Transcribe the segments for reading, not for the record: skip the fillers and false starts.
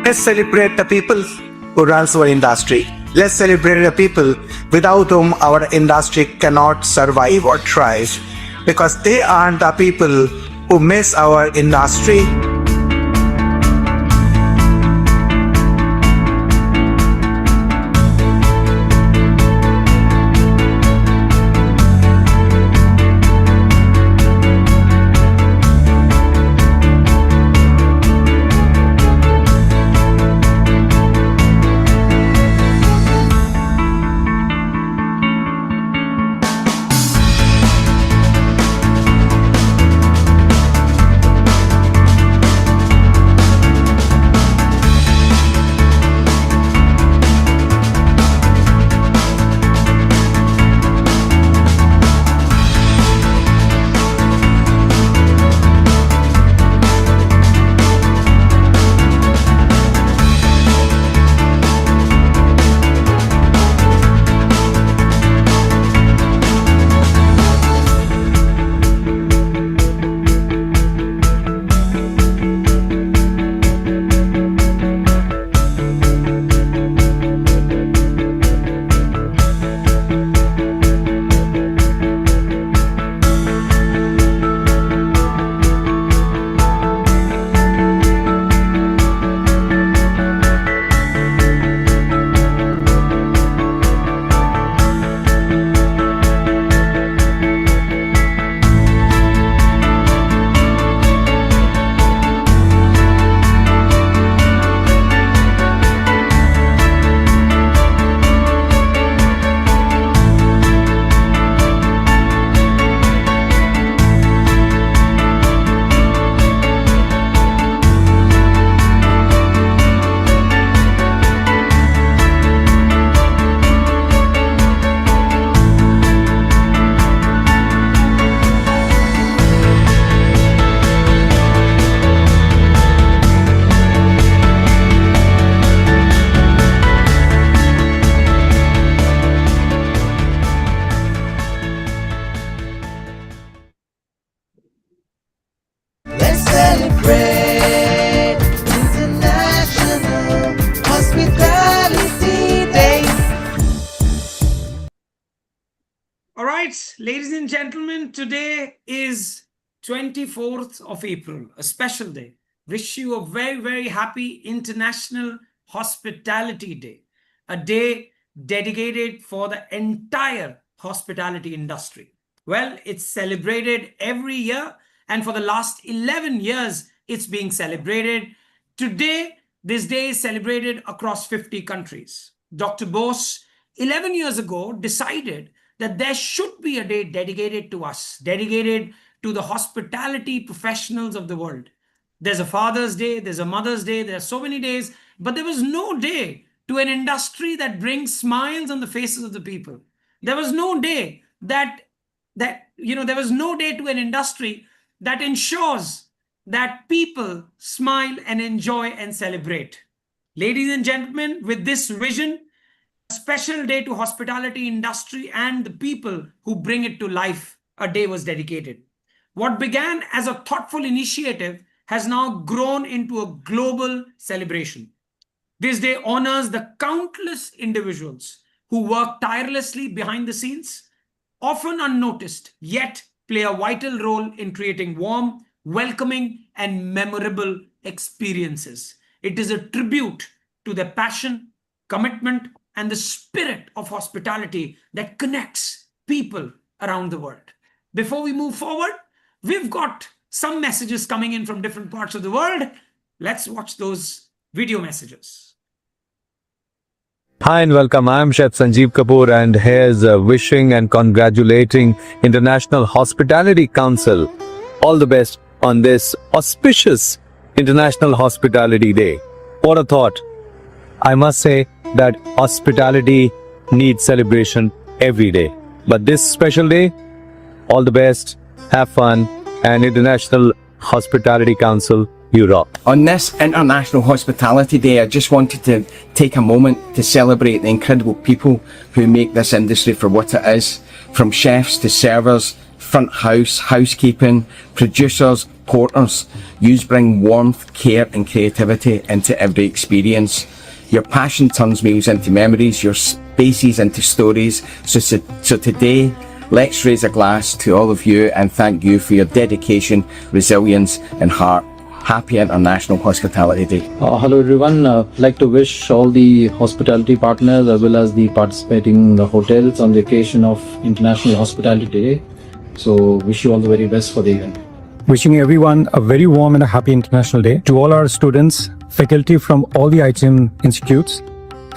Let's celebrate the people who runs our industry. Let's celebrate the people without whom our industry cannot survive or thrive, because they are the people who miss our industry. Let's celebrate International Hospitality Day. All right, ladies and gentlemen, today is 24th of April, a special day. Wish you a very, very happy International Hospitality Day, a day dedicated for the entire hospitality industry. Well, it's celebrated every year, and for the last 11 years, it's being celebrated. Today, this day is celebrated across 50 countries. Dr. Bose, 11 years ago, decided that there should be a day dedicated to us, dedicated to the hospitality professionals of the world. There's a Father's Day, there's a Mother's Day, there are so many days, but there was no day to an industry that brings smiles on the faces of the people. There was no day there was no day to an industry that ensures that people smile and enjoy and celebrate. Ladies and gentlemen, with this vision, a special day to hospitality industry and the people who bring it to life, a day was dedicated. What began as a thoughtful initiative has now grown into a global celebration. This day honors the countless individuals who work tirelessly behind the scenes, often unnoticed, yet play a vital role in creating warm, welcoming, and memorable experiences. It is a tribute to their passion, commitment, and the spirit of hospitality that connects people around the world. Before we move forward, we've got some messages coming in from different parts of the world. Let's watch those video messages. Hi and welcome. I'm Chef Sanjeev Kapoor, and here's wishing and congratulating International Hospitality Council all the best on this auspicious International Hospitality Day. What a thought. I must say that hospitality needs celebration every day. But this special day, all the best, have fun, and International Hospitality Council, you rock. On this International Hospitality Day, I just wanted to take a moment to celebrate the incredible people who make this industry for what it is, from chefs to servers, front house, housekeeping, producers, porters. You bring warmth, care and creativity into every experience. Your passion turns meals into memories, your spaces into stories. So today, let's raise a glass to all of you and thank you for your dedication, resilience and heart. Happy International Hospitality Day. Hello everyone. I'd like to wish all the hospitality partners as well as the participating hotels on the occasion of International Hospitality Day. So wish you all the very best for the event. Wishing everyone a very warm and a happy International Day. To all our students, faculty from all the IIHM institutes,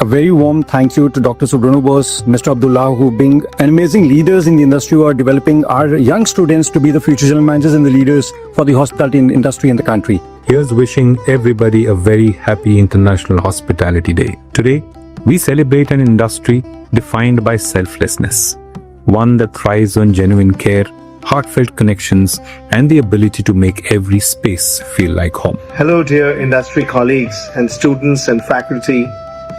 a very warm thank you to Dr. Subrano Bose, Mr. Abdullah, who being amazing leaders in the industry who are developing our young students to be the future general managers and the leaders for the hospitality industry in the country. Here's wishing everybody a very happy International Hospitality Day. Today, we celebrate an industry defined by selflessness, one that thrives on genuine care, heartfelt connections, and the ability to make every space feel like home. Hello, dear industry colleagues and students and faculty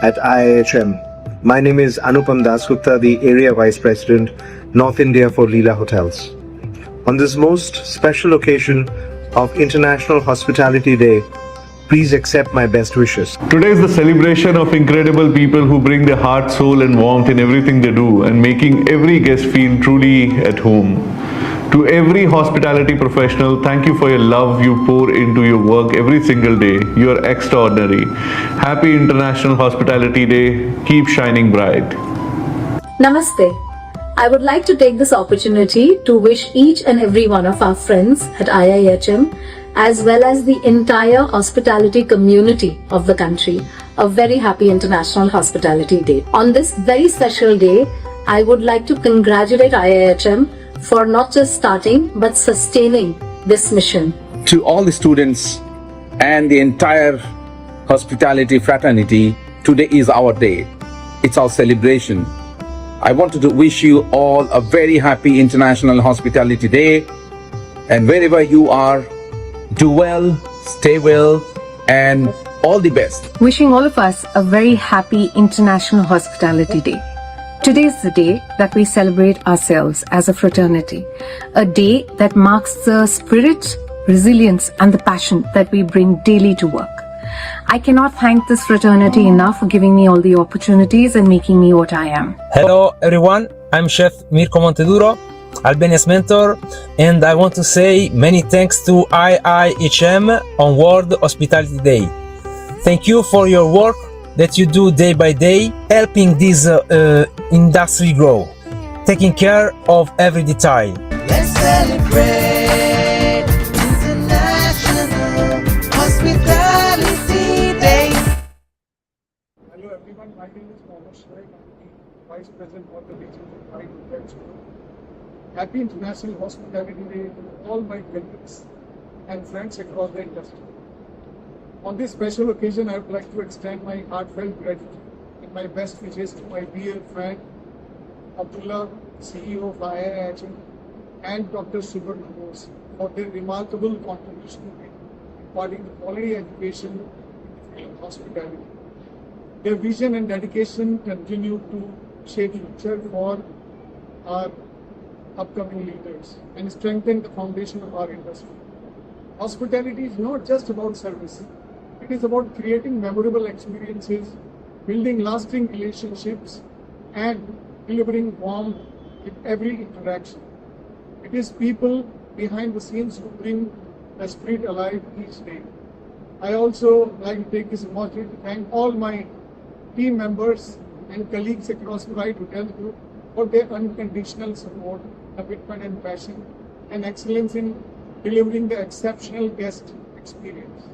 at IIHM. My name is Anupam Dasgupta, the Area Vice President, North India for Leela Hotels. On this most special occasion of International Hospitality Day, please accept my best wishes. Today is the celebration of incredible people who bring their heart, soul and warmth in everything they do and making every guest feel truly at home. To every hospitality professional, thank you for your love you pour into your work every single day. You are extraordinary. Happy International Hospitality Day. Keep shining bright. Namaste. I would like to take this opportunity to wish each and every one of our friends at IIHM as well as the entire hospitality community of the country a very happy International Hospitality Day. On this very special day, I would like to congratulate IIHM for not just starting but sustaining this mission. To all the students and the entire hospitality fraternity, today is our day. It's our celebration. I wanted to wish you all a very happy International Hospitality Day, and wherever you are, do well, stay well, and all the best. Wishing all of us a very happy International Hospitality Day. Today is the day that we celebrate ourselves as a fraternity, a day that marks the spirit, resilience and the passion that we bring daily to work. I cannot thank this fraternity enough for giving me all the opportunities and making me what I am. Hello everyone, I'm Chef Mirko Monteduro, Albania's mentor, and I want to say many thanks to IIHM on World Hospitality Day. Thank you for your work that you do day by day, helping this industry grow, taking care of every detail. Let's celebrate International Hospitality Day. Hello everyone, my name is Mohammed Shoaib. I'm the Vice President of the region of IIHM. Happy International Hospitality Day to all my colleagues and friends across the industry. On this special occasion, I would like to extend my heartfelt gratitude and my best wishes to my dear friend Abdullah, CEO of IIHM, and Dr. Subrano Bose for their remarkable contribution in imparting the quality education in the field of hospitality. Their vision and dedication continue to shape future for our upcoming leaders and strengthen the foundation of our industry. Hospitality is not just about service. It is about creating memorable experiences, building lasting relationships, and delivering warmth in every interaction. It is people behind the scenes who bring the spirit alive each day. I also like to take this opportunity to thank all my team members and colleagues across Bright Hotel Group for their unconditional support, commitment and passion, and excellence in delivering the exceptional guest experience.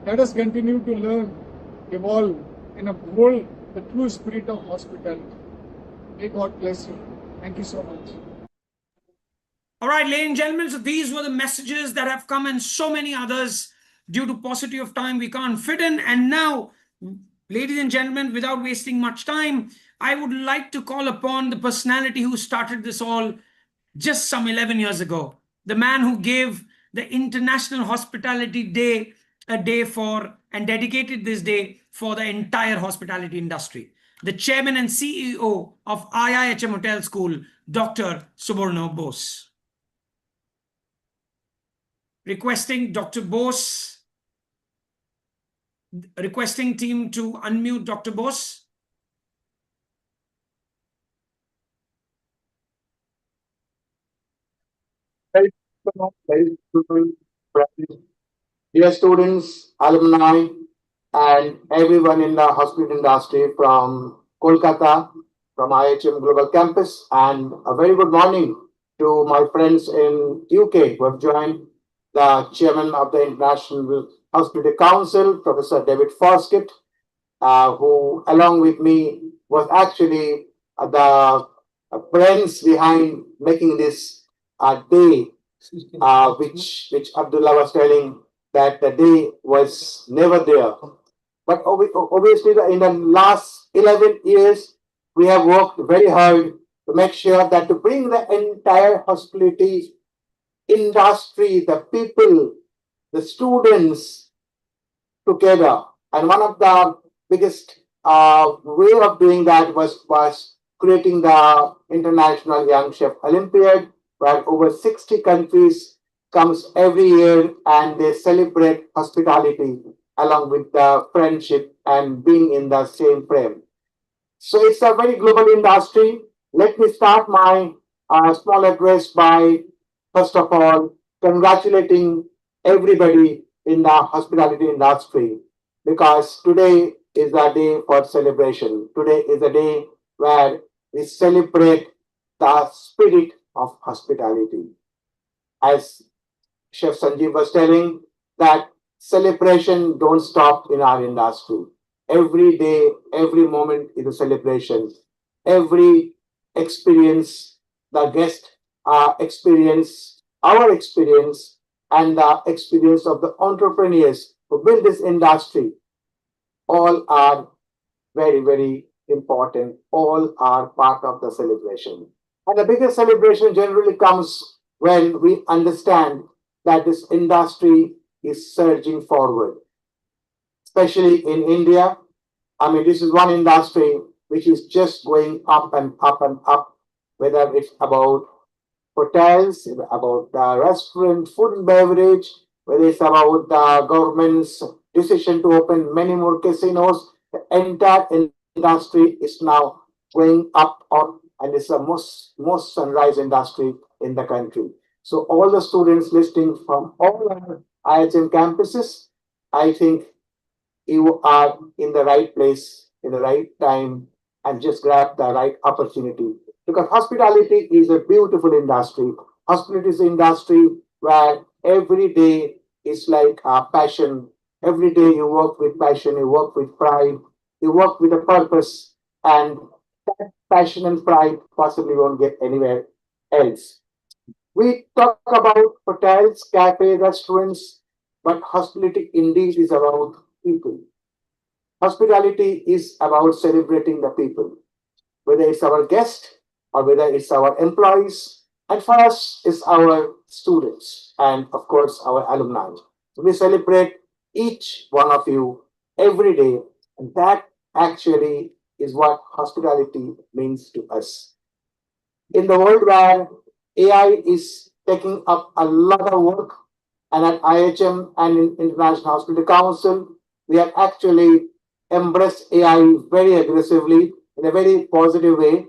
Let us continue to learn, evolve, and uphold the true spirit of hospitality. May God bless you. Thank you so much. All right, ladies and gentlemen, so these were the messages that have come and so many others. Due to paucity of time, we can't fit in. And now, ladies and gentlemen, without wasting much time, I would like to call upon the personality who started this all just some 11 years ago. The man who gave the International Hospitality Day a day for and dedicated this day for the entire hospitality industry. The chairman and CEO of IIHM Hotel School, Dr. Subrano Bose. Requesting Dr. Bose, requesting team to unmute Dr. Bose. Dear students, alumni, and everyone in the hospital industry from Kolkata, from IIHM Global Campus, and a very good morning to my friends in UK who have joined the chairman of the International Hospitality Council, Professor David Foskett, who along with me was actually the brains behind making this day, which Abdullah was telling that the day was never there. But obviously, in the last 11 years, we have worked very hard to make sure that to bring the entire hospitality industry, the people, the students together. And one of the biggest way of doing that was creating the International Young Chef Olympiad, where over 60 countries comes every year and they celebrate hospitality along with the friendship and being in the same frame. So it's a very global industry. Let me start my small address by, first of all, congratulating everybody in the hospitality industry, because today is a day for celebration. Today is a day where we celebrate the spirit of hospitality. As Chef Sanjeev was telling, that celebration don't stop in our industry. Every day, every moment is a celebration. Every experience, the guest experience, our experience, and the experience of the entrepreneurs who build this industry, all are very, very important. All are part of the celebration. And the biggest celebration generally comes when we understand that this industry is surging forward, especially in India. I mean, this is one industry which is just going up and up and up, whether it's about hotels, about the restaurant, food and beverage, whether it's about the government's decision to open many more casinos. The entire industry is now going up, and it's the most sunrise industry in the country. So all the students listening from all our IHM campuses, I think you are in the right place, in the right time, and just grab the right opportunity. Because hospitality is a beautiful industry. Hospitality is an industry where every day is like a passion. Every day you work with passion, you work with pride, you work with a purpose, and that passion and pride possibly won't get anywhere else. We talk about hotels, cafes, restaurants, but hospitality indeed is about people. Hospitality is about celebrating the people, whether it's our guest or whether it's our employees, and for us, it's our students and, of course, our alumni. We celebrate each one of you every day, and that actually is what hospitality means to us. In the world where AI is taking up a lot of work, and at IHM and in International Hospital Council, we have actually embraced AI very aggressively in a very positive way.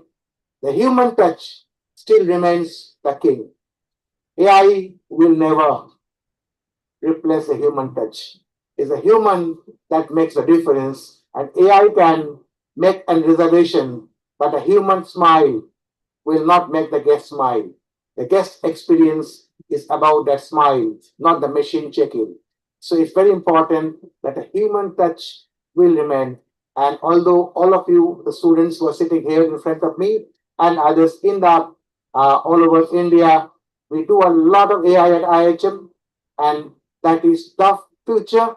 The human touch still remains the king. AI will never replace the human touch. It's a human that makes a difference, and AI can make a reservation, but a human smile will not make the guest smile. The guest experience is about that smile, not the machine check-in. So it's very important that a human touch will remain. And although all of you, the students who are sitting here in front of me and others in the all over India, we do a lot of AI at IHM, and that is the future.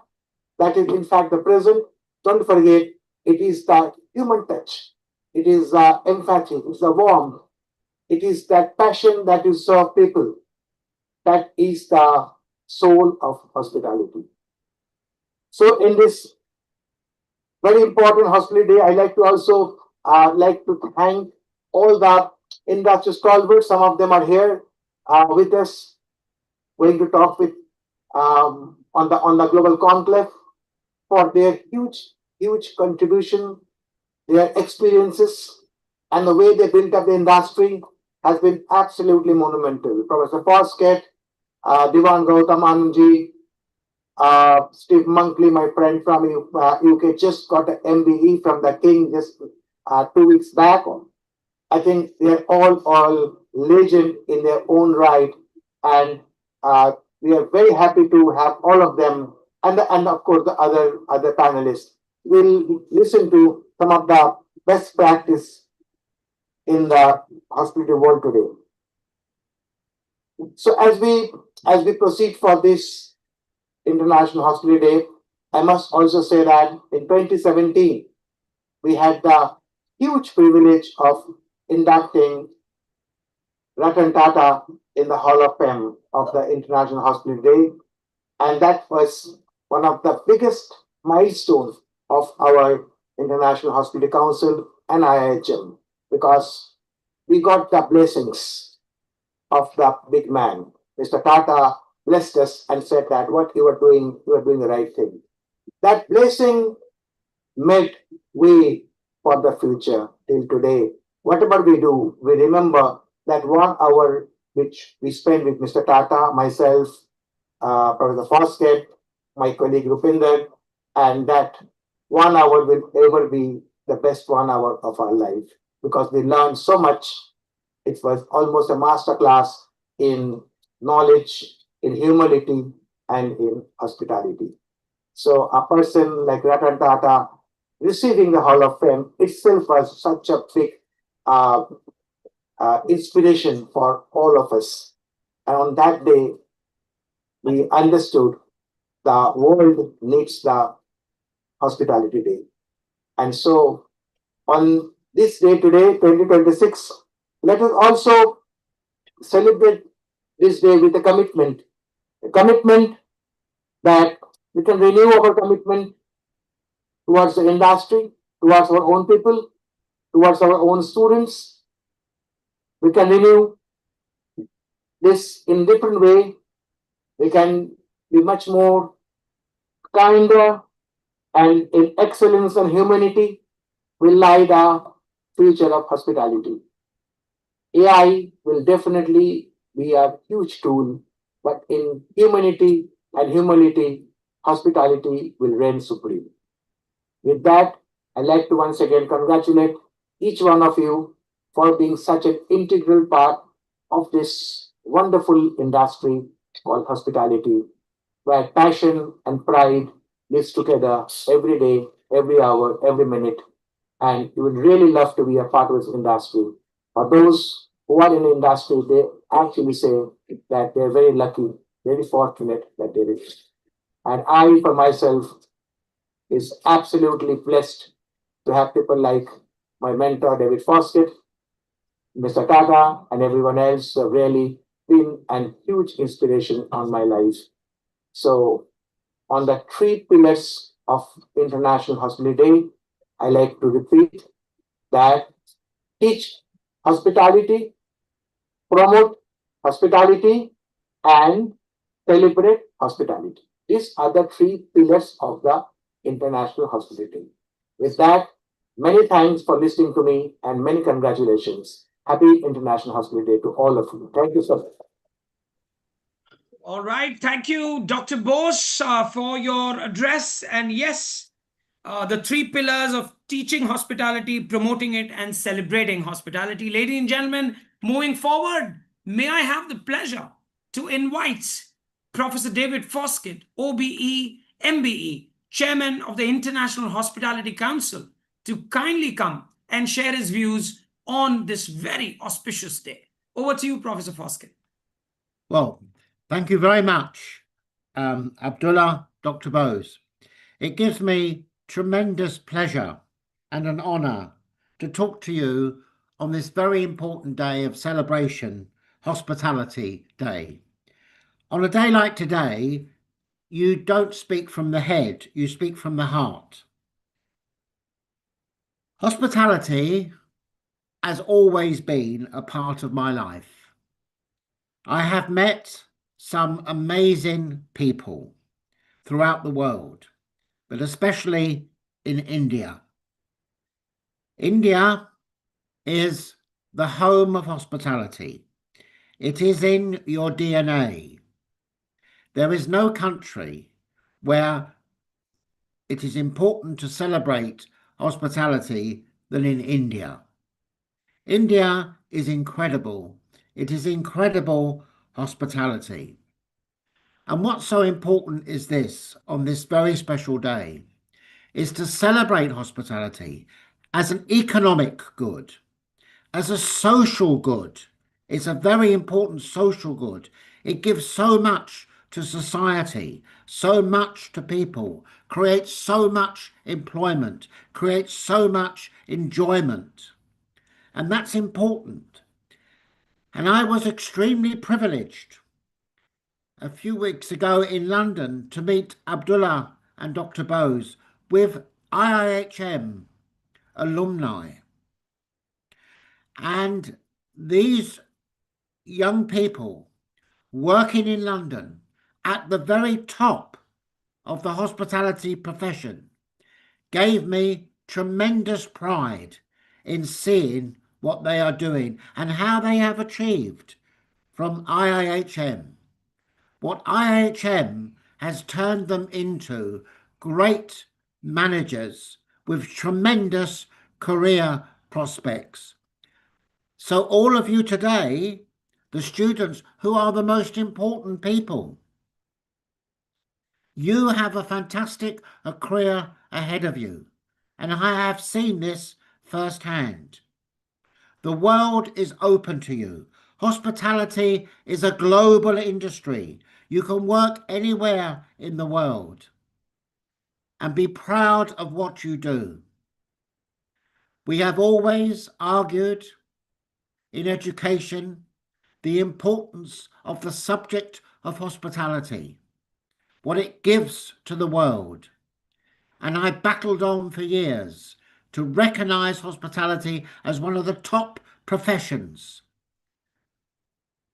That is in fact the present. Don't forget, it is the human touch. It is empathy. It's the warmth. It is that passion that you serve people. That is the soul of hospitality. So in this very important hospitality day, I like to also thank all the industry stalwarts. Some of them are here with us, going to talk with on the global conclave for their huge contribution, their experiences, and the way they built up the industry has been absolutely monumental. Professor Foskett, Divan Gautam Anandji, Steve Monkley, my friend from UK, just got an MBE from the King just 2 weeks back. I think they're all legend in their own right, and we are very happy to have all of them, and of course the other panelists. We'll listen to some of the best practice in the hospitality world today. So as we proceed for this International Hospitality Day, I must also say that in 2017 we had the huge privilege of inducting Ratan Tata in the Hall of Fame of the International Hospitality Day, and that was one of the biggest milestones of our International Hospitality Council and IIHM, because we got the blessings of the big man. Mr. Tata blessed us and said that what you are doing the right thing. That blessing made way for the future till today. Whatever we do, we remember that 1 hour which we spent with Mr. Tata, myself, Professor Foskett, my colleague Rupinder, and that 1 hour will ever be the best 1 hour of our life, because we learned so much. It was almost a master class in knowledge, in humility, and in hospitality. So a person like Ratan Tata receiving the Hall of Fame itself was such a big inspiration for all of us. And on that day, we understood the world needs the Hospitality Day. And so on this day today, 2026, let us also celebrate this day with a commitment that we can renew our commitment towards the industry, towards our own people, towards our own students. We can renew this in different way. We can be much more kinder, and in excellence and humanity will lie the future of hospitality. AI will definitely be a huge tool, but in humanity and humility, hospitality will reign supreme. With that, I'd like to once again congratulate each one of you for being such an integral part of this wonderful industry called hospitality, where passion and pride lives together every day, every hour, every minute. And you would really love to be a part of this industry. For those who are in the industry, they actually say that they're very lucky, very fortunate that they're in. And I, for myself, is absolutely blessed to have people like my mentor, David Foskett, Mr. Tata, and everyone else who have really been a huge inspiration on my life. So, on the 3 pillars of International Hospitality Day, I like to repeat that: teach hospitality, promote hospitality, and celebrate hospitality. These are the 3 pillars of the International Hospitality. With that, many thanks for listening to me and many congratulations. Happy International Hospitality Day to all of you. Thank you so much. All right. Thank you, Dr. Bose, for your address. And yes, the 3 pillars of teaching hospitality, promoting it, and celebrating hospitality. Ladies and gentlemen, moving forward, may I have the pleasure to invite Professor David Foskett, OBE, MBE, Chairman of the International Hospitality Council, to kindly come and share his views on this very auspicious day. Over to you, Professor Foskett. Well, thank you very much, Abdullah, Dr. Bose. It gives me tremendous pleasure and an honour to talk to you on this very important day of celebration, Hospitality Day. On a day like today, you don't speak from the head, you speak from the heart. Hospitality has always been a part of my life. I have met some amazing people throughout the world, but especially in India. India is the home of hospitality. It is in your DNA. There is no country where it is important to celebrate hospitality than in India. India is incredible. It is incredible hospitality. And what's so important is this, on this very special day, is to celebrate hospitality as an economic good, as a social good. It's a very important social good. It gives so much to society, so much to people, creates so much employment, creates so much enjoyment. And that's important. And I was extremely privileged a few weeks ago in London to meet Abdullah and Dr. Bose with IIHM alumni. And these young people working in London at the very top of the hospitality profession gave me tremendous pride in seeing what they are doing and how they have achieved from IIHM. What IIHM has turned them into great managers with tremendous career prospects. So all of you today, the students who are the most important people, you have a fantastic career ahead of you. And I have seen this firsthand. The world is open to you. Hospitality is a global industry. You can work anywhere in the world and be proud of what you do. We have always argued in education the importance of the subject of hospitality, what it gives to the world. And I battled on for years to recognize hospitality as one of the top professions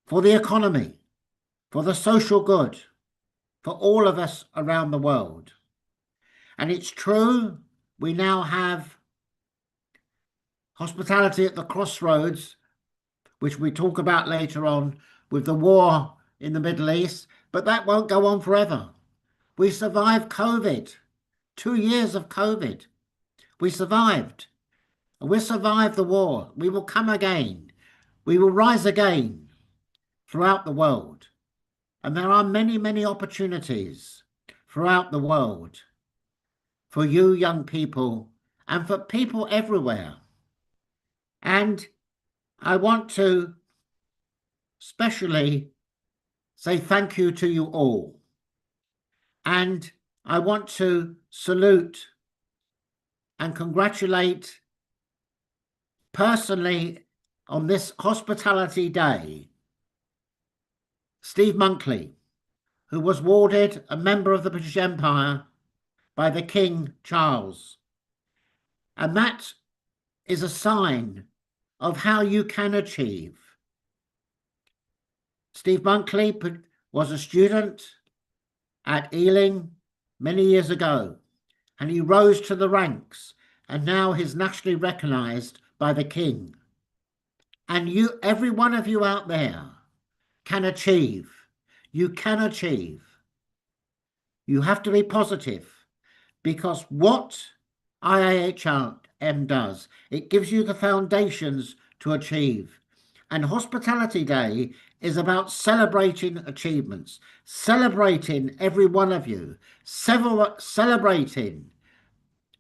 for the economy, for the social good, for all of us around the world. And it's true, we now have hospitality at the crossroads, which we talk about later on with the war in the Middle East, but that won't go on forever. We survived COVID, 2 years of COVID. We survived. We survived the war. We will come again. We will rise again throughout the world. And there are many, many opportunities throughout the world for you young people and for people everywhere. And I want to especially say thank you to you all. And I want to salute and congratulate personally on this Hospitality Day Steve Monkley, who was awarded a member of the British Empire by the King Charles. And that is a sign of how you can achieve. Steve Monkley was a student at Ealing many years ago, and he rose to the ranks, and now he's nationally recognised by the King. And you, every one of you out there, can achieve. You can achieve. You have to be positive, because what IIHM does, it gives you the foundations to achieve. And Hospitality Day is about celebrating achievements, celebrating every one of you, celebrating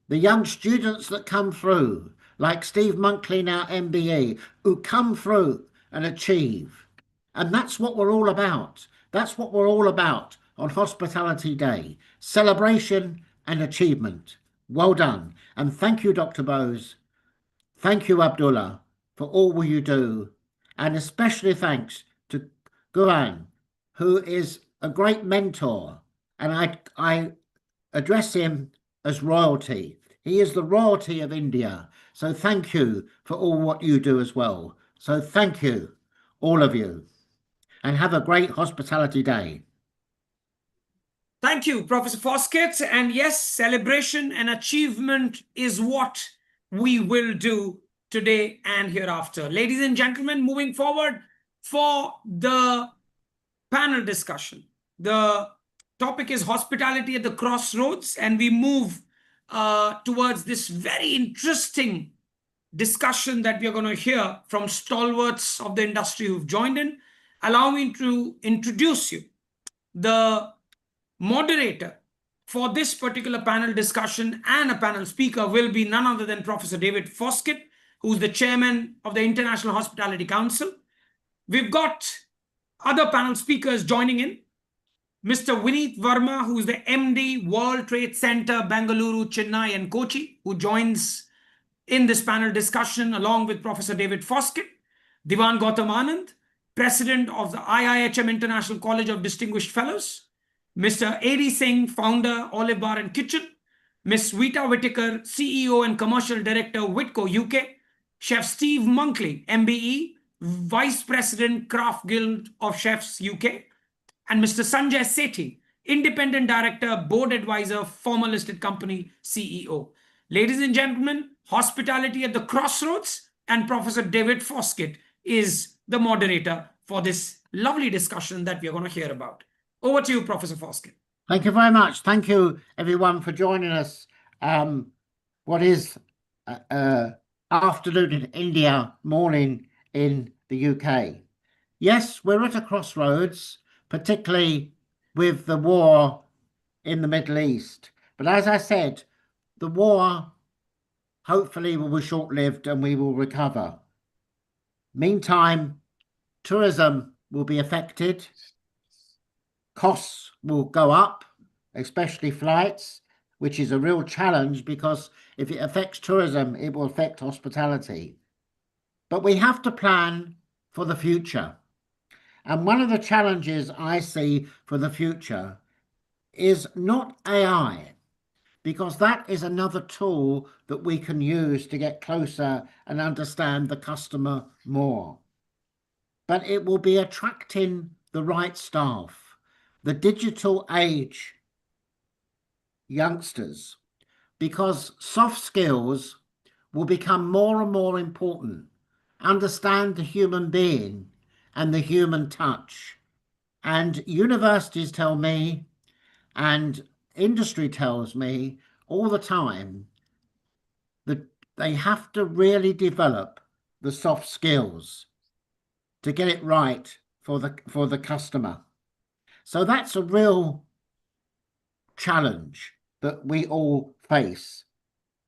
the young students that come through, like Steve Monkley now MBE, who come through and achieve. And that's what we're all about. That's what we're all about on Hospitality Day, celebration and achievement. Well done. And thank you, Dr. Bose. Thank you, Abdullah, for all you do. And especially thanks to Guran, who is a great mentor. And I address him as royalty. He is the royalty of India. So thank you for all what you do as well. So thank you, all of you. and have a great hospitality day. Thank you, Professor Foskett. And yes, celebration and achievement is what we will do today and hereafter. Ladies and gentlemen, moving forward for the panel discussion. The topic is hospitality at the crossroads, and we move towards this very interesting discussion that we are going to hear from stalwarts of the industry who've joined in. Allow me to introduce you. The moderator for this particular panel discussion and a panel speaker will be none other than Professor David Foskett, who's the chairman of the International Hospitality Council. We've got other panel speakers joining in. Mr. Vineet Verma, who's the MD, World Trade Center, Bengaluru, Chennai, and Kochi, who joins in this panel discussion along with Professor David Foskett. Diwan Gautam Anand, President of the IIHM International College of Distinguished Fellows. Mr. A.D. Singh, founder, Olive Bar and Kitchen. Ms. Vita Whitaker, CEO and Commercial Director, Whitco UK. Chef Steve Monkley, MBE, Vice President, Craft Guild of Chefs UK. And Mr. Sanjay Sethi, Independent Director, Board Advisor, former listed company, CEO. Ladies and gentlemen, hospitality at the crossroads, and Professor David Foskett is the moderator for this lovely discussion that we are going to hear about. Over to you, Professor Foskett. Thank you very much. Thank you, everyone, for joining us. What is afternoon in India, morning in the UK. Yes, we're at a crossroads, particularly with the war in the Middle East. But as I said, the war hopefully will be short-lived and we will recover. Meantime, tourism will be affected. Costs will go up, especially flights, which is a real challenge because if it affects tourism, it will affect hospitality. But we have to plan for the future. And one of the challenges I see for the future is not AI, because that is another tool that we can use to get closer and understand the customer more. But it will be attracting the right staff. The digital age youngsters, because soft skills will become more and more important. Understand the human being and the human touch. And universities tell me, and industry tells me all the time, that they have to really develop the soft skills to get it right for the customer. So that's a real challenge that we all face.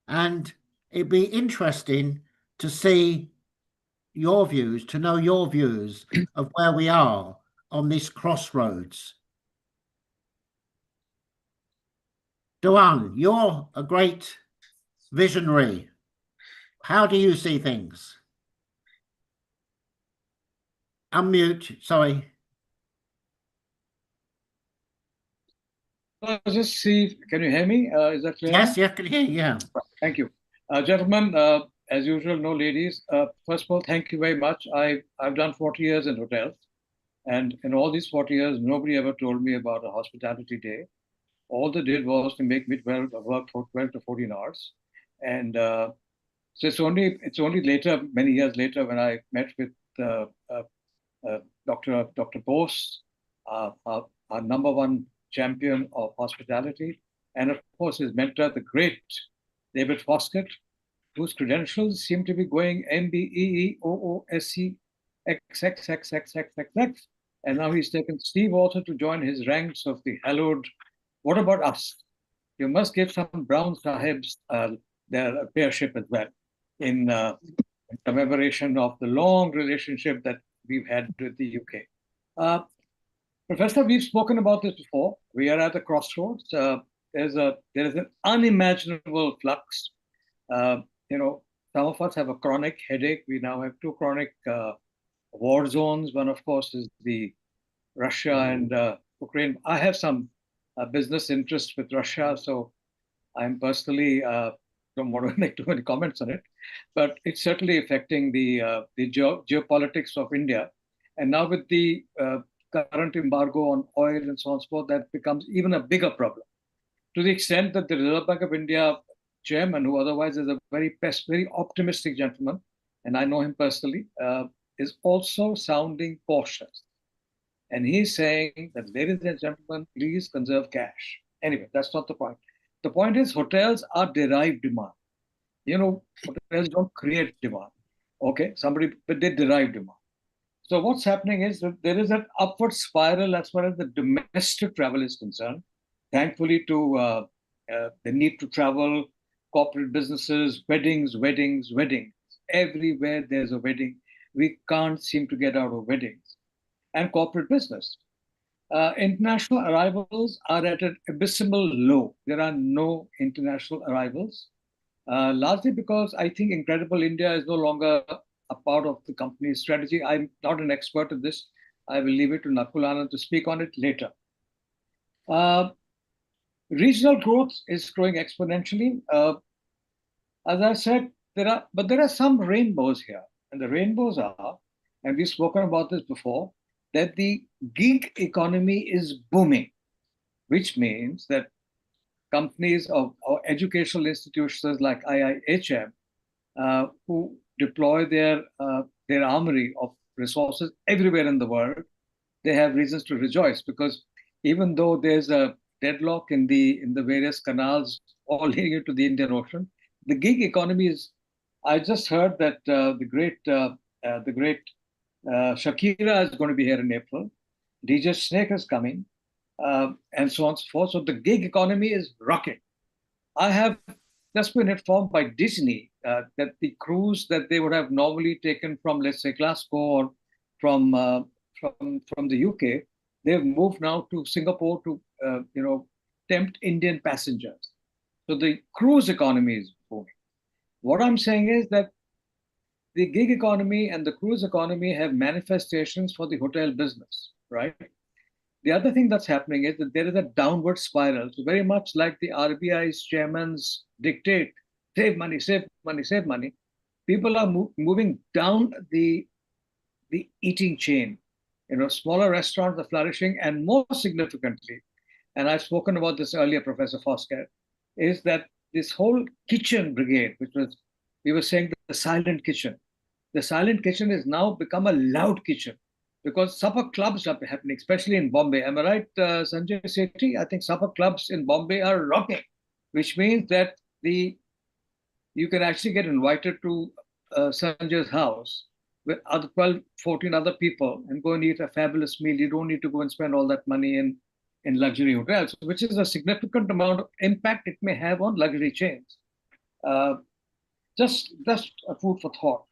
And it'd be interesting to see your views, to know your views of where we are on this crossroads. Duan, you're a great visionary. How do you see things? Unmute, sorry. Just see, can you hear me? Is that clear? Yes, I can hear you. Yeah. Thank you. Gentlemen, as usual, no ladies. First of all, thank you very much. I've done 40 years in hotels. And in all these 40 years, nobody ever told me about a hospitality day. All they did was to make me work for 12 to 14 hours. And so it's only later, many years later, when I met with Dr. Bose, our #1 champion of hospitality, and of course his mentor, the great David Foskett, whose credentials seem to be going MBEEOOSC and now he's taken Steve also to join his ranks of the hallowed. What about us? You must give some Brown Sahibs their peership as well in commemoration of the long relationship that we've had with the UK. Professor, we've spoken about this before. We are at the crossroads. There is an unimaginable flux. Some of us have a chronic headache. We now have 2 chronic war zones. One, of course, is the Russia and Ukraine. I have some business interests with Russia, so I'm personally don't want to make too many comments on it. But it's certainly affecting the geopolitics of India. And now with the current embargo on oil and so on and so forth, that becomes even a bigger problem. To the extent that the Reserve Bank of India chairman, who otherwise is a very optimistic gentleman, and I know him personally, is also sounding cautious. And he's saying that, ladies and gentlemen, please conserve cash. Anyway, that's not the point. The point is hotels are derived demand. You know, hotels don't create demand. Okay, but they derive demand. So what's happening is that there is an upward spiral as far as the domestic travel is concerned. Thankfully, to the need to travel, corporate businesses, weddings. Everywhere there's a wedding. We can't seem to get out of weddings. And corporate business. International arrivals are at an abysmal low. There are no international arrivals, largely because I think Incredible India is no longer a part of the company's strategy. I'm not an expert in this. I will leave it to Nakul Anand to speak on it later. Regional growth is growing exponentially. As I said, there are some rainbows here. And the rainbows are, and we've spoken about this before, that the gig economy is booming, which means that companies or educational institutions like IIHM, who deploy their armory of resources everywhere in the world, they have reasons to rejoice, because even though there's a deadlock in the various canals all leading into the Indian Ocean, the gig economy is. I just heard that the great Shakira is going to be here in April. DJ Snake is coming, and so on and so forth. So the gig economy is rocking. I have just been informed by Disney that the cruise that they would have normally taken from, let's say, Glasgow or from the UK, they've moved now to Singapore to tempt Indian passengers. So the cruise economy is booming. What I'm saying is that the gig economy and the cruise economy have manifestations for the hotel business, right? The other thing that's happening is that there is a downward spiral. So very much like the RBI's chairman's dictate, save money, save money, save money. People are moving down the eating chain. Smaller restaurants are flourishing, and more significantly, and I've spoken about this earlier, Professor Fosker, is that this whole kitchen brigade, we were saying the silent kitchen. The silent kitchen has now become a loud kitchen, because supper clubs are happening, especially in Bombay. Am I right, Sanjay Sethi? I think supper clubs in Bombay are rocking, which means that you can actually get invited to Sanjay's house with other 12, 14 other people and go and eat a fabulous meal. You don't need to go and spend all that money in luxury hotels, which is a significant amount of impact it may have on luxury chains. Just a food for thought.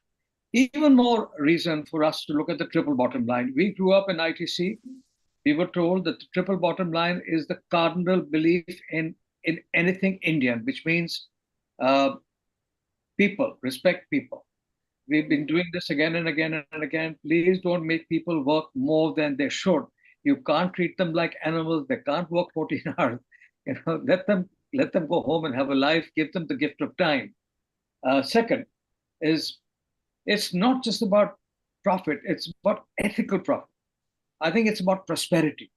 Even more reason for us to look at the triple bottom line. We grew up in ITC. We were told that the triple bottom line is the cardinal belief in anything Indian, which means people, respect people. We've been doing this again and again and again. Please don't make people work more than they should. You can't treat them like animals. They can't work 14 hours. Let them go home and have a life. Give them the gift of time. Second is, it's not just about profit, it's about ethical profit. I think it's about prosperity.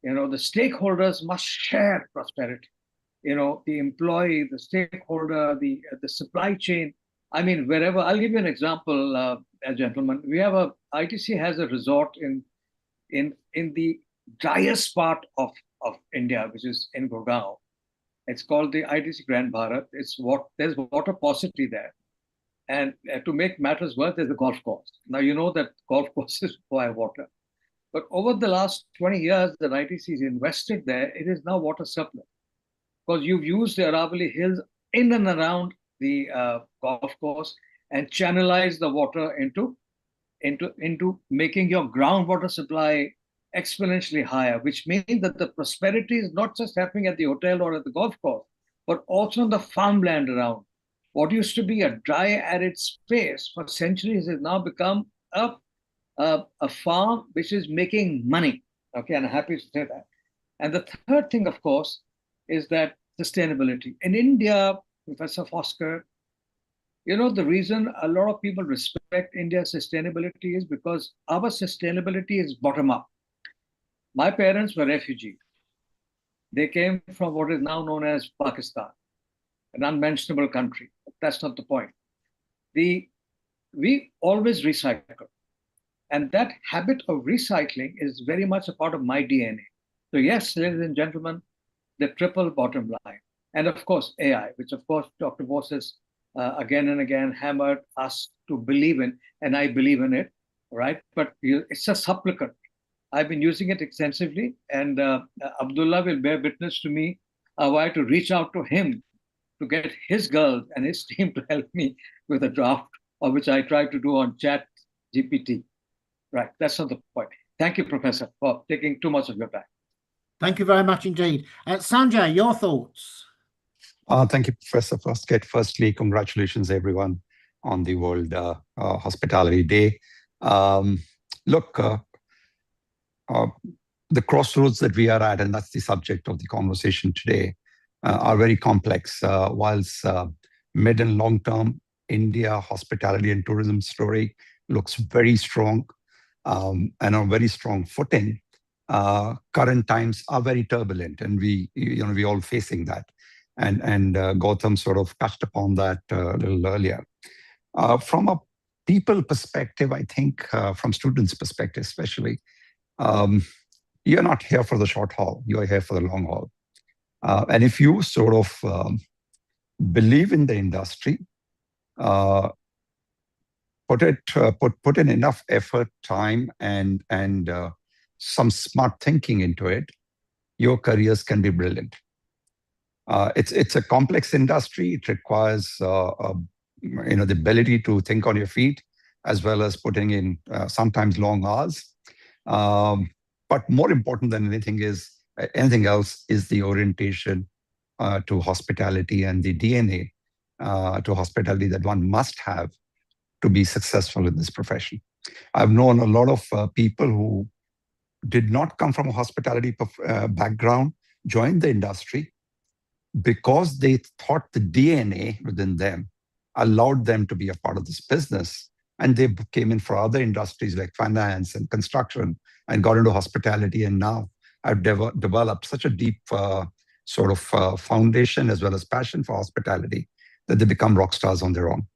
The stakeholders must share prosperity. The employee, the stakeholder, the supply chain. I mean, wherever. I'll give you an example, gentlemen. ITC has a resort in the driest part of India, which is in Gurgaon. It's called the ITC Grand Bharat. There's water paucity there. And to make matters worse, there's the golf course. Now, you know that golf courses require water. But over the last 20 years that ITC has invested there, it is now water surplus. Because you've used the Aravalli Hills in and around the golf course and channelized the water into making your groundwater supply exponentially higher, which means that the prosperity is not just happening at the hotel or at the golf course, but also on the farmland around. What used to be a dry, arid space for centuries has now become a farm which is making money. Okay, and I'm happy to say that. And the third thing, of course, is that sustainability. In India, Professor Fosker, You know, the reason a lot of people respect India's sustainability is because our sustainability is bottom up. My parents were refugees. They came from what is now known as Pakistan, an unmentionable country. That's not the point. We always recycle. And that habit of recycling is very much a part of my DNA. So yes, ladies and gentlemen, the triple bottom line. And of course, AI, which of course Dr. Bose has again and again hammered us to believe in, and I believe in it, right? But it's a supplicant. I've been using it extensively, and Abdullah will bear witness to me how I had to reach out to him to get his girls and his team to help me with a draft, of which I tried to do on Chat GPT. Right, that's not the point. Thank you, Professor, for taking too much of your time. Thank you very much indeed. Sanjay, your thoughts? Thank you, Professor Foskett. Firstly, congratulations, everyone, on the World Hospitality Day. Look, the crossroads that we are at, and that's the subject of the conversation today, are very complex. Whilst mid and long term, India hospitality and tourism story looks very strong and on very strong footing. Current times are very turbulent, and we all facing that. And Gautam sort of touched upon that a little earlier. From a people perspective, I think from students' perspective especially, you're not here for the short haul, you're here for the long haul. And if you sort of believe in the industry, put in enough effort, time, and some smart thinking into it, your careers can be brilliant. It's a complex industry. It requires the ability to think on your feet, as well as putting in sometimes long hours. But more important than anything else is the orientation to hospitality and the DNA to hospitality that one must have to be successful in this profession. I've known a lot of people who did not come from a hospitality background, joined the industry because they thought the DNA within them allowed them to be a part of this business. And they came in for other industries like finance and construction and got into hospitality. And now I've developed such a deep sort of foundation as well as passion for hospitality that they become rock stars on their own.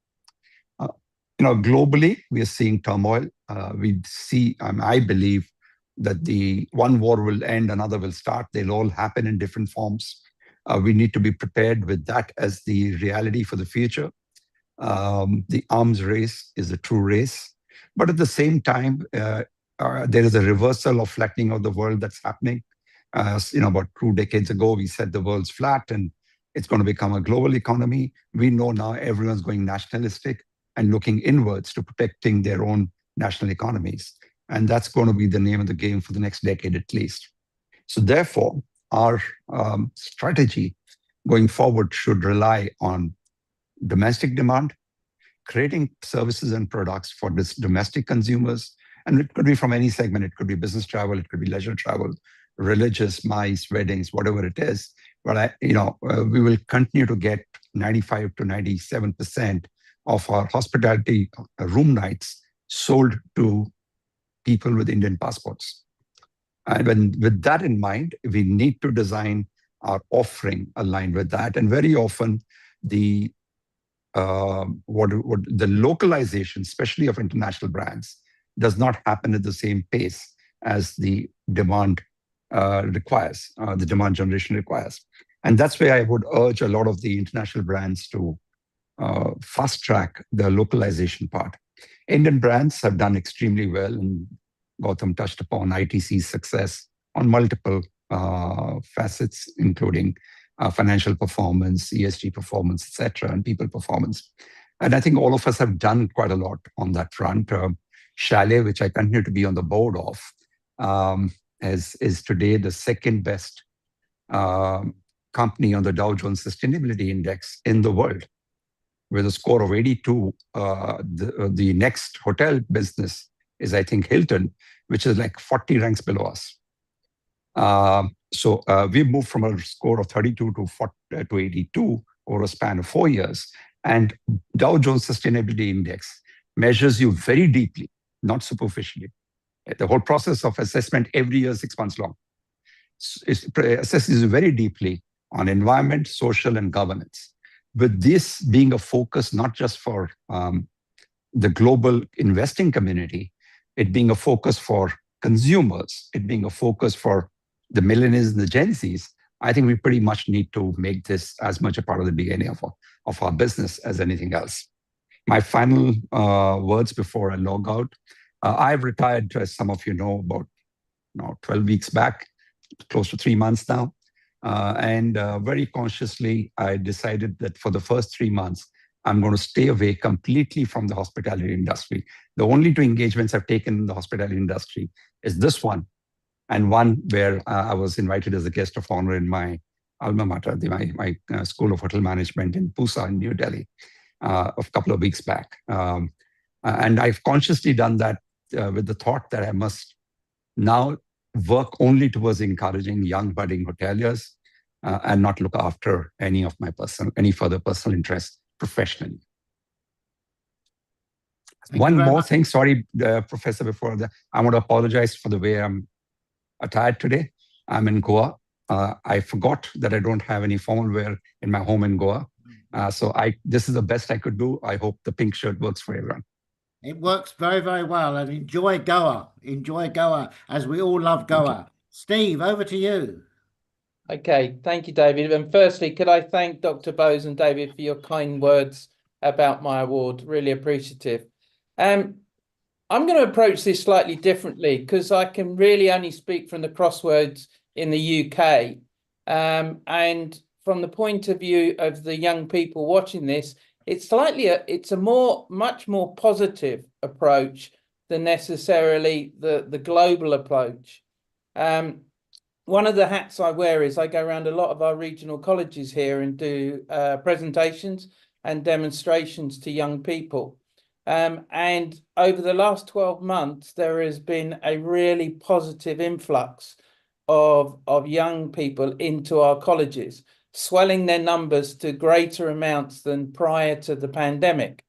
Globally, we are seeing turmoil. We see, I believe, that the one war will end, another will start. They'll all happen in different forms. We need to be prepared with that as the reality for the future. The arms race is a true race. But at the same time, there is a reversal of flattening of the world that's happening. About 2 decades ago, we said the world's flat and it's going to become a global economy. We know now everyone's going nationalistic and looking inwards to protecting their own national economies. And that's going to be the name of the game for the next decade at least. So therefore, our strategy going forward should rely on domestic demand, creating services and products for this domestic consumers. And it could be from any segment. It could be business travel, it could be leisure travel, religious, MICE, weddings, whatever it is. But we will continue to get 95 to 97% of our hospitality room nights sold to people with Indian passports. And with that in mind, we need to design our offering aligned with that. And very often, the localization, especially of international brands, does not happen at the same pace as the demand requires, the demand generation requires. And that's where I would urge a lot of the international brands to fast track the localization part. Indian brands have done extremely well, and Gautam touched upon ITC's success on multiple facets, including financial performance, ESG performance, etc., and people performance. And I think all of us have done quite a lot on that front. Chalet, which I continue to be on the board of, is today the second best company on the Dow Jones Sustainability Index in the world, with a score of 82. The next hotel business is, I think, Hilton, which is like 40 ranks below us. So we moved from a score of 32 to 82 over a span of 4 years. And Dow Jones Sustainability Index measures you very deeply, not superficially. The whole process of assessment every year, 6 months long, assesses you very deeply on environment, social, and governance. With this being a focus not just for the global investing community, it being a focus for consumers, it being a focus for the millennials and the Gen Zs, I think we pretty much need to make this as much a part of the DNA of our business as anything else. My final words before I log out. I've retired, as some of you know, about 12 weeks back, close to 3 months now. And very consciously, I decided that for the first 3 months, I'm going to stay away completely from the hospitality industry. The only two engagements I've taken in the hospitality industry is this one, and one where I was invited as a guest of honor in my alma mater, my School of Hotel Management in Pusa in New Delhi, a couple of weeks back. And I've consciously done that with the thought that I must now work only towards encouraging young budding hoteliers and not look after any further personal interests professionally. One more thing, sorry, Professor, before that, I want to apologize for the way I'm attired today. I'm in Goa. I forgot that I don't have any formal wear in my home in Goa. So this is the best I could do. I hope the pink shirt works for everyone. It works very, very well. And enjoy Goa. Enjoy Goa, as we all love Goa. Steve, over to you. Okay, thank you, David. And firstly, could I thank Dr. Bose and David for your kind words about my award? Really appreciative. I'm going to approach this slightly differently because I can really only speak from the crossroads in the UK. And from the point of view of the young people watching this, it's much more positive approach than necessarily the global approach. One of the hats I wear is I go around a lot of our regional colleges here and do presentations and demonstrations to young people. And over the last 12 months, there has been a really positive influx of young people into our colleges, swelling their numbers to greater amounts than prior to the pandemic.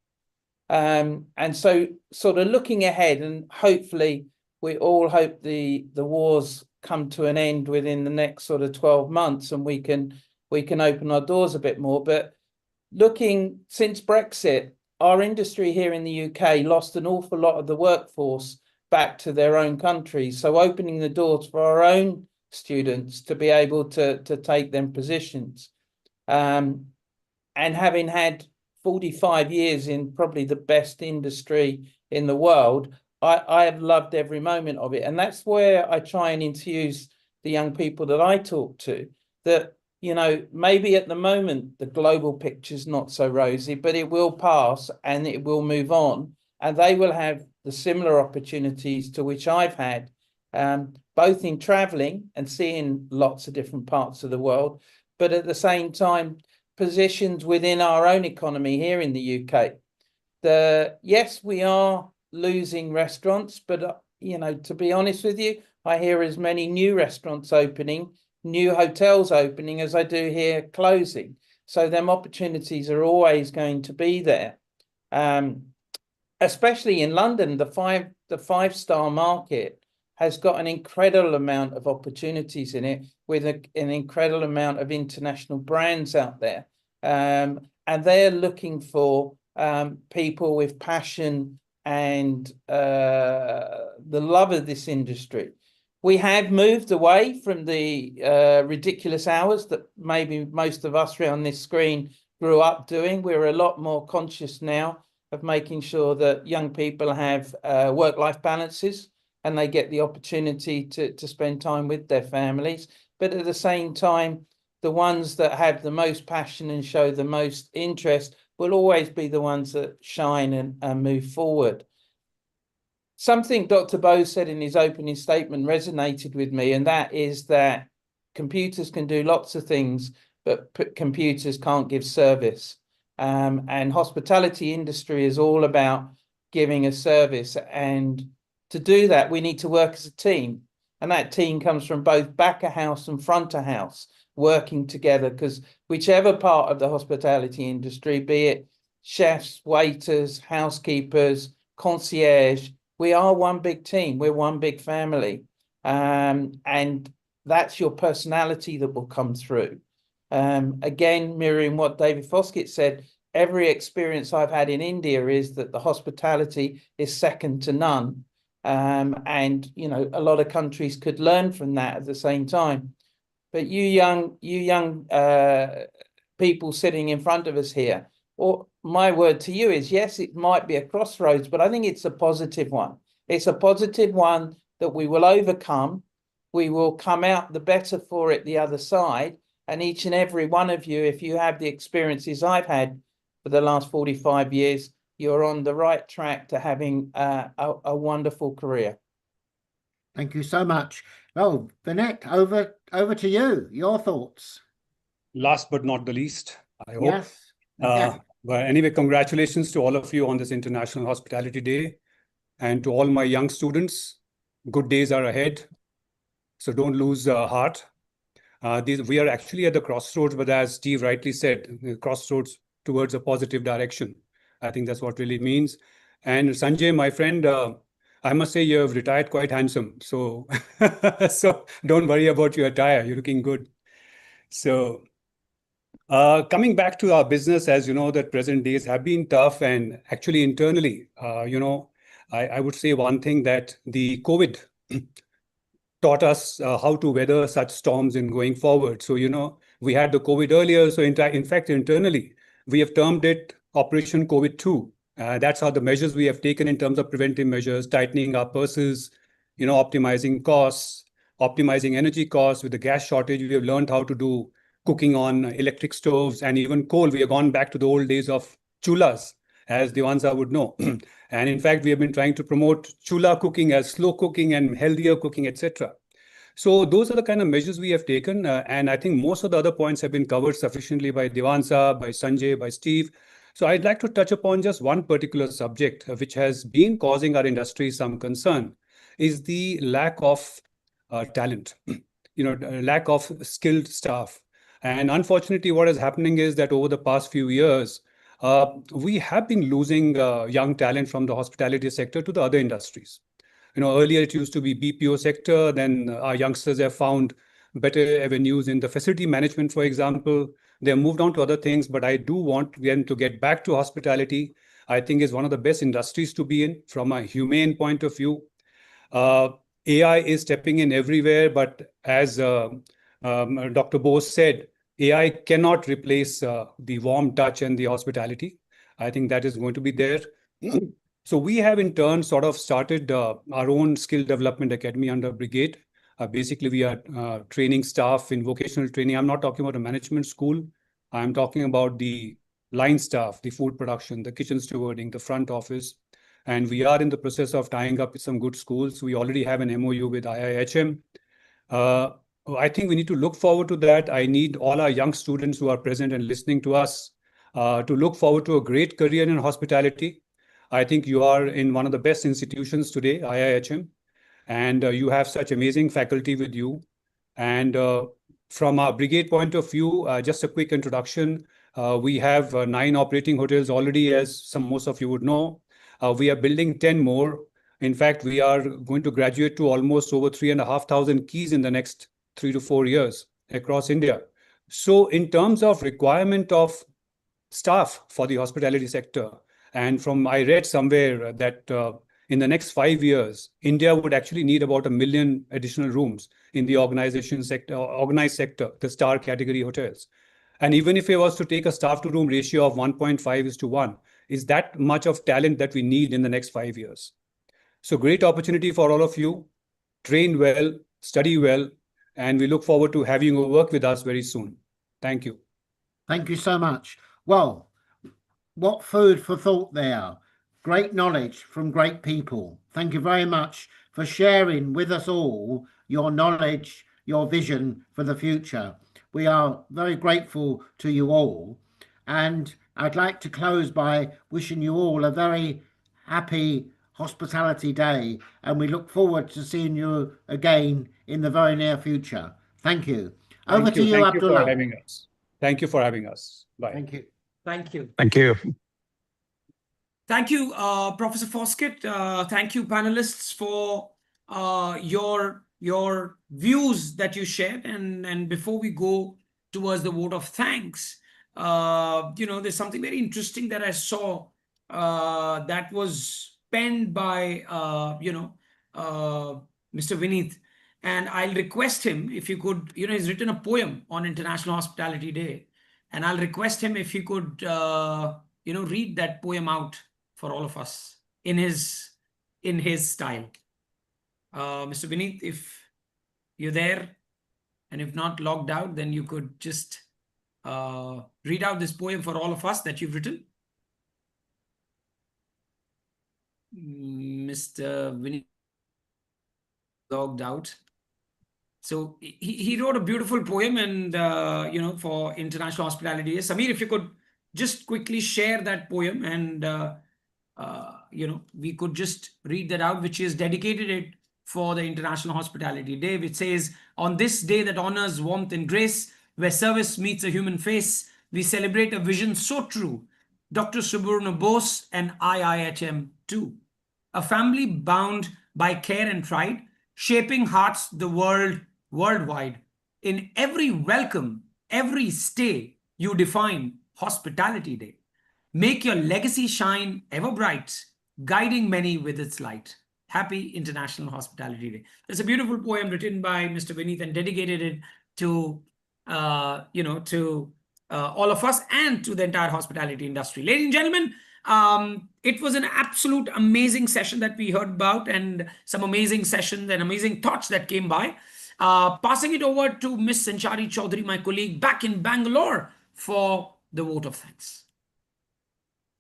And so sort of looking ahead, and hopefully we all hope the wars come to an end within the next sort of 12 months and we can open our doors a bit more. But looking since Brexit, our industry here in the UK lost an awful lot of the workforce back to their own countries. So opening the doors for our own students to be able to take them positions. And having had 45 years in probably the best industry in the world, I have loved every moment of it. And that's where I try and infuse the young people that I talk to, that, you know, maybe at the moment, the global picture's not so rosy, but it will pass and it will move on. And they will have the similar opportunities to which I've had, both in traveling and seeing lots of different parts of the world, but at the same time, positions within our own economy here in the UK. Yes, we are losing restaurants, but you know, to be honest with you, I hear as many new restaurants opening, new hotels opening as I do hear closing. So them opportunities are always going to be there. Especially in London, the five-star market has got an incredible amount of opportunities in it, with an incredible amount of international brands out there. And they're looking for people with passion and the love of this industry. We have moved away from the ridiculous hours that maybe most of us around this screen grew up doing. We're a lot more conscious now of making sure that young people have work-life balances and they get the opportunity to spend time with their families. But at the same time, the ones that have the most passion and show the most interest will always be the ones that shine and move forward. Something Dr. Bose said in his opening statement resonated with me, and that is that computers can do lots of things, but computers can't give service. And hospitality industry is all about giving a service. And to do that, we need to work as a team. And that team comes from both back of house and front of house, working together, because whichever part of the hospitality industry, be it chefs, waiters, housekeepers, concierge. We are one big team. We're one big family. And that's your personality that will come through. Again, mirroring what David Foskett said, every experience I've had in India is that the hospitality is second to none. And, you know, a lot of countries could learn from that at the same time. But you young people sitting in front of us here, or my word to you is, yes, it might be a crossroads, but I think it's a positive one. It's a positive one that we will overcome. We will come out the better for it the other side. And each and every one of you, if you have the experiences I've had for the last 45 years, you're on the right track to having a wonderful career. Thank you so much. Well, Vinay, over to you. Your thoughts. Last but not the least, I hope. Yes. But anyway, congratulations to all of you on this International Hospitality Day. And to all my young students, good days are ahead. So don't lose heart. We are actually at the crossroads, but as Steve rightly said, the crossroads towards a positive direction. I think that's what really means. And Sanjay, my friend, I must say you have retired quite handsome. So, so don't worry about your attire. You're looking good. So coming back to our business, as you know, that present days have been tough, and actually internally, you know, I would say one thing, that the COVID taught us how to weather such storms in going forward. So, you know, we had the COVID earlier. So in fact, internally, we have termed it Operation COVID 2. That's how the measures we have taken in terms of preventive measures, tightening our purses, you know, optimizing costs, optimizing energy costs. With the gas shortage, we have learned how to do cooking on electric stoves and even coal. We have gone back to the old days of chullas, as Devansa would know. And in fact, we have been trying to promote chula cooking as slow cooking and healthier cooking, etc. So those are the kind of measures we have taken. And I think most of the other points have been covered sufficiently by Devansa, by Sanjay, by Steve. So I'd like to touch upon just one particular subject, which has been causing our industry some concern, is the lack of talent, you know, lack of skilled staff. And unfortunately, what is happening is that over the past few years, we have been losing young talent from the hospitality sector to the other industries. You know, earlier it used to be BPO sector, then our youngsters have found better avenues in the facility management, for example. They have moved on to other things, but I do want them to get back to hospitality. I think is one of the best industries to be in from a humane point of view. AI is stepping in everywhere, but as Dr. Bose said, AI cannot replace the warm touch and the hospitality. I think that is going to be there. So we have in turn sort of started our own skill development academy under Brigade. Basically, we are training staff in vocational training. I'm not talking about a management school. I'm talking about the line staff, the food production, the kitchen stewarding, the front office. And we are in the process of tying up with some good schools. We already have an MOU with IIHM. I think we need to look forward to that. I need all our young students who are present and listening to us to look forward to a great career in hospitality. I think you are in one of the best institutions today, IIHM, and you have such amazing faculty with you. And from our Brigade point of view, just a quick introduction. We have 9 operating hotels already, as most of you would know. We are building 10 more. In fact, we are going to graduate to almost over 3,500 keys in the next 3 to 4 years across India. So in terms of requirement of staff for the hospitality sector, and I read somewhere that in the next 5 years, India would actually need about 1 million additional rooms in the organized sector, the star category hotels. And even if it was to take a staff to room ratio of 1.5:1, is that much of talent that we need in the next 5 years. So great opportunity for all of you. Train well, study well, and we look forward to having you work with us very soon. Thank you. Thank you so much. Well, what food for thought there. Great knowledge from great people. Thank you very much for sharing with us all your knowledge, your vision for the future. We are very grateful to you all. And I'd like to close by wishing you all a very happy Hospitality Day. And we look forward to seeing you again in the very near future. Thank you. Over to you, Abdullah. Thank you for having us. Thank you for having us. Bye. Thank you. Thank you. Thank you. Thank you, Professor Foskett. Thank you, panelists, for your views that you shared. And before we go towards the vote of thanks, there's something very interesting that I saw that was penned by Mr. Vineet. And I'll request him if you could, he's written a poem on International Hospitality Day, and I'll request him if he could, read that poem out for all of us in his style. Mr. Vineet, if you're there, and if not logged out, then you could just read out this poem for all of us that you've written. Mr. Vineet logged out. So he wrote a beautiful poem, and for International Hospitality Day. Samir, if you could just quickly share that poem, and we could just read that out, which is dedicated it for the International Hospitality Day, which says, on this day that honors warmth and grace, where service meets a human face, we celebrate a vision so true, Dr. Subrana Bose and IIHM too. A family bound by care and pride, shaping hearts the worldwide. In every welcome, every stay, you define Hospitality Day. Make your legacy shine ever bright, guiding many with its light. Happy International Hospitality Day. It's a beautiful poem written by Mr. Vineet and dedicated it to, all of us and to the entire hospitality industry. Ladies and gentlemen, it was an absolute amazing session that we heard about, and some amazing sessions and amazing thoughts that came by. Passing it over to Ms. Sanchari Chaudhary, my colleague back in Bangalore, for the vote of thanks.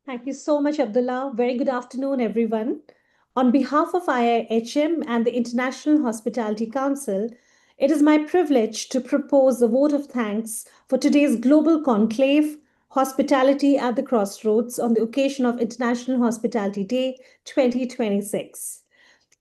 Thank you so much, Abdullah. Very good afternoon, everyone. On behalf of IIHM and the International Hospitality Council, it is my privilege to propose a vote of thanks for today's global conclave, Hospitality at the Crossroads, on the occasion of International Hospitality Day 2026.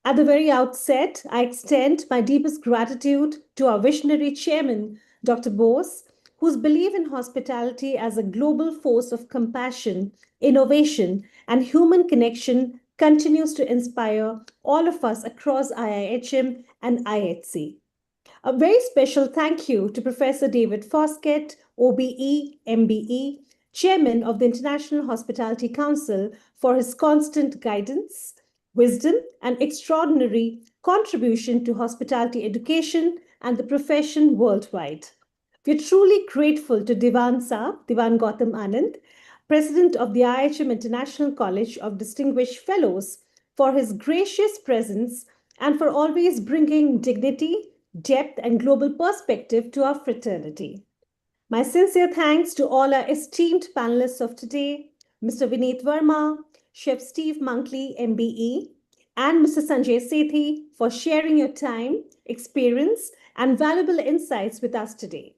At the very outset, I extend my deepest gratitude to our visionary chairman, Dr. Bose, whose belief in hospitality as a global force of compassion, innovation, and human connection continues to inspire all of us across IIHM and IHC. A very special thank you to Professor David Foskett, OBE, MBE, Chairman of the International Hospitality Council, for his constant guidance, wisdom, and extraordinary contribution to hospitality education and the profession worldwide. We're truly grateful to Diwan Gautam Anand, President of the IIHM International College of Distinguished Fellows, for his gracious presence and for always bringing dignity, depth, and global perspective to our fraternity. My sincere thanks to all our esteemed panelists of today, Mr. Vineet Verma, Chef Steve Monkley, MBE, and Mr. Sanjay Sethi, for sharing your time, experience, and valuable insights with us today.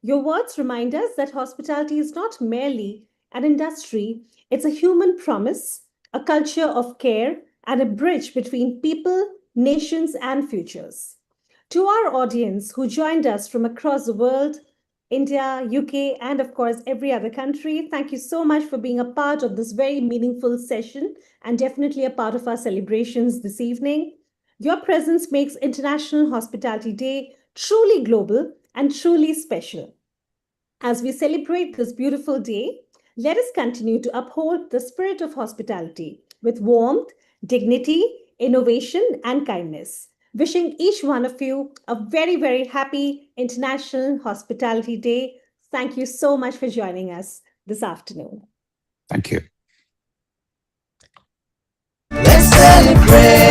Your words remind us that hospitality is not merely an industry, it's a human promise, a culture of care, and a bridge between people, nations, and futures. To our audience who joined us from across the world, India, UK, and of course, every other country, thank you so much for being a part of this very meaningful session and definitely a part of our celebrations this evening. Your presence makes International Hospitality Day truly global and truly special. As we celebrate this beautiful day, let us continue to uphold the spirit of hospitality with warmth, dignity, innovation, and kindness. Wishing each one of you a very, very happy International Hospitality Day. Thank you so much for joining us this afternoon. Thank you. Let's celebrate.